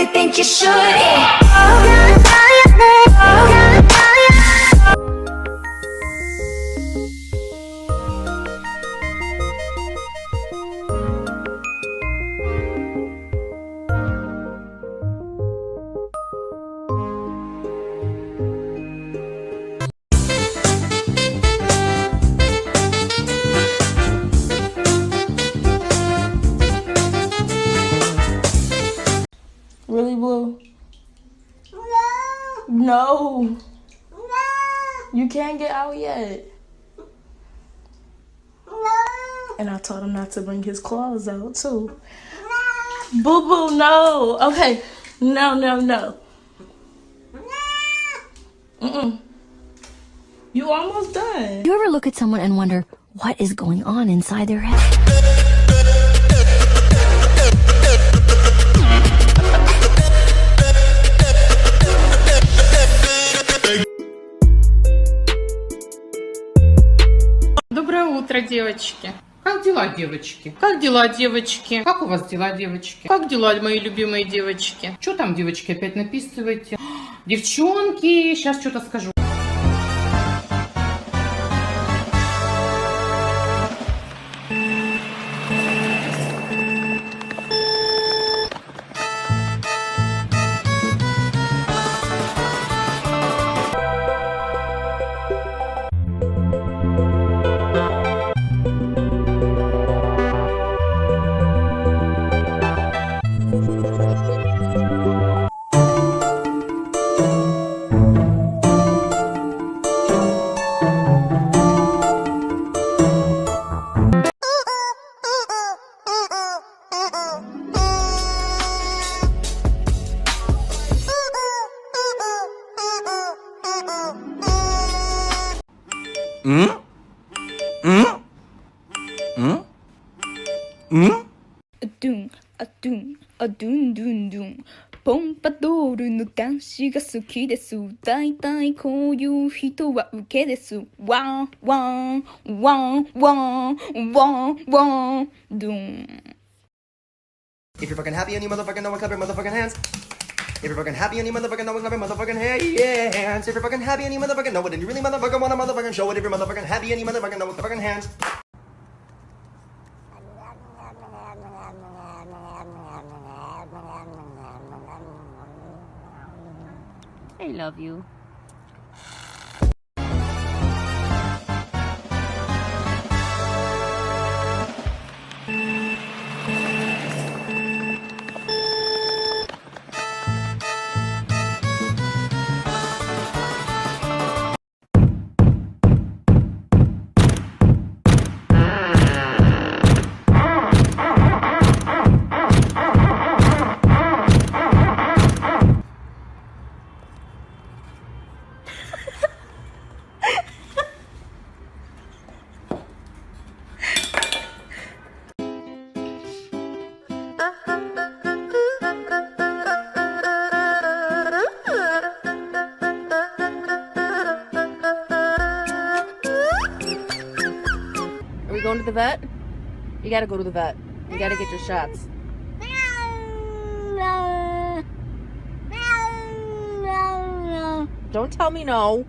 really think you should. Really, Blue? No. You can't get out yet. And I told him not to bring his claws out, too. Boo Boo, no. Okay. No. Mm-mm. You almost done. Do you ever look at someone and wonder what is going on inside their head? Доброе утро, девочки. Как дела, девочки? Как дела, девочки? Как у вас дела, девочки? Как дела, мои любимые девочки? Что там, девочки, опять написываете? Девчонки, сейчас что-то скажу.ポンパドールの男子が好きです。だいたいこういう人はウケです。ワンワンワンワンワンワンドゥン。 If you're fucking happy and you motherfucking know it, clap your motherfucking hands. If you're fucking happy and you motherfucking know it, clap your motherfucking hands. If you're fucking happy and you motherfucking know it, and you really motherfucking wanna motherfucking show it. If you're motherfucking happy and you motherfucking know it, clap your hands. I love you. Are we going to the vet? You gotta go to the vet. You gotta get your shots. Don't tell me no.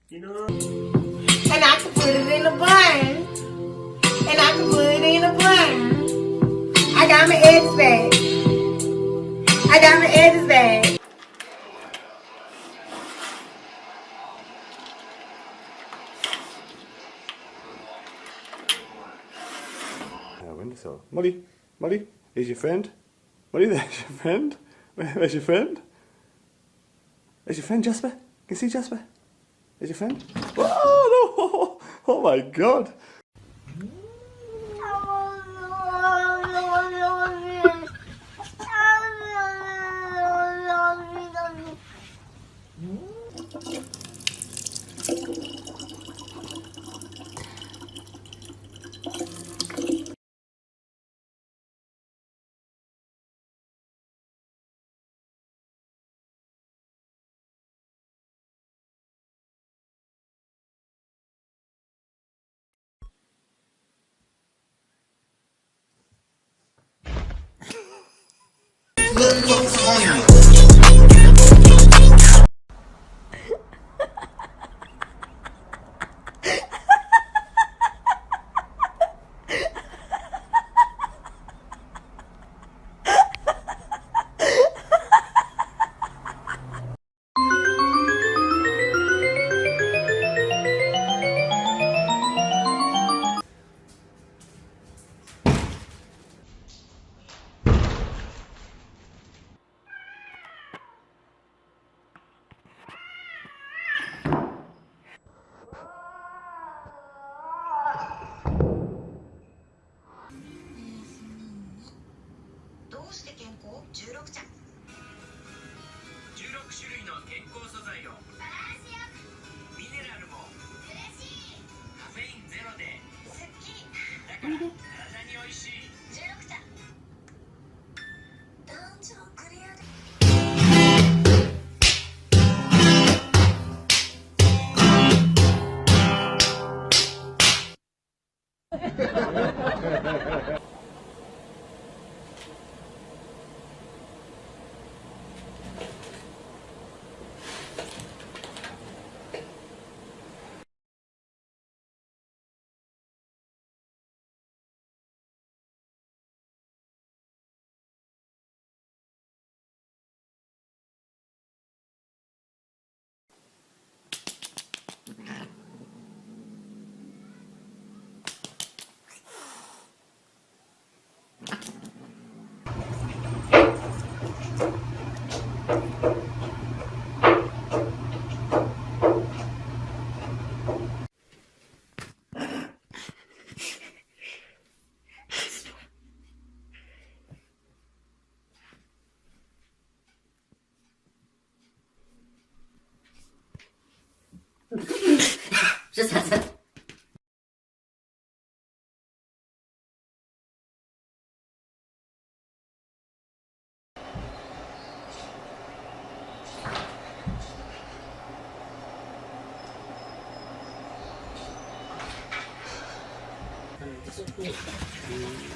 You know. And I can put it in a bun. And I can put it in a bun. I got my edges back. I got my edges back. Windowsill. Molly, is your friend? Molly, there's your friend. Where's your friend? There's your friend, Jasper. Can you see Jasper? There's your friend. Oh, no. Oh my God.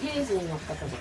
ゲージに乗った家族。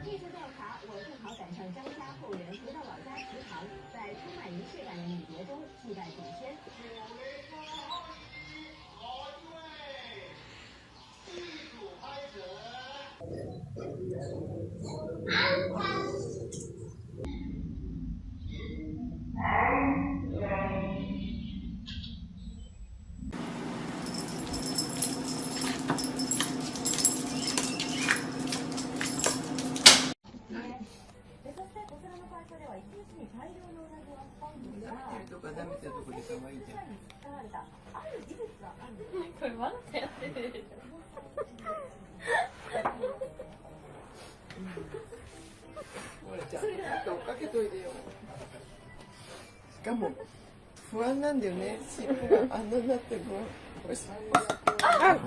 这次调查，我正好赶上张家后人回到老家祠堂，在充满仪式感的礼节中祭拜祖先。これまだやってるでしょ。ちゃんと追っかけといてよ。しかも不安なんだよね。尻尾があんなになっても。よし。Yeah.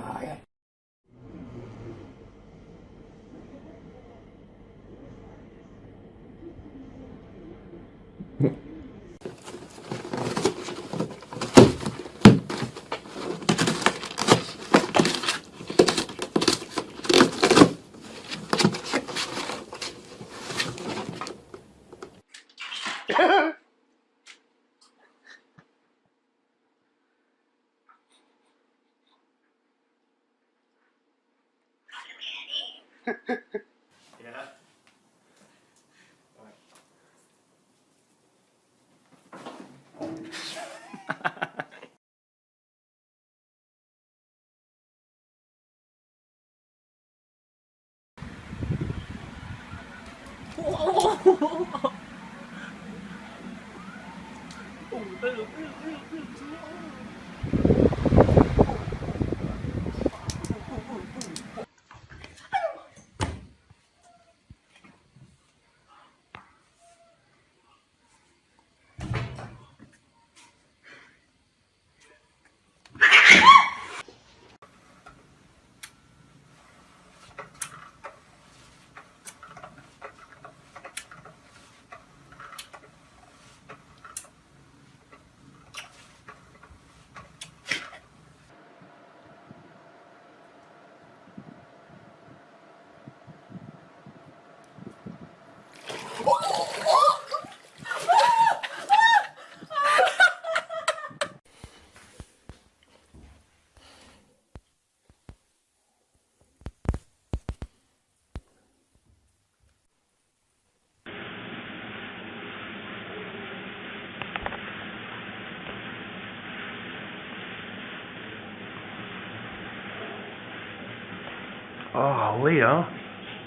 Oh, Leo,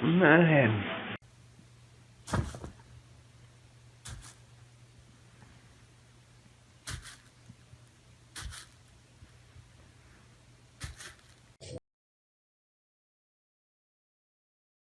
man.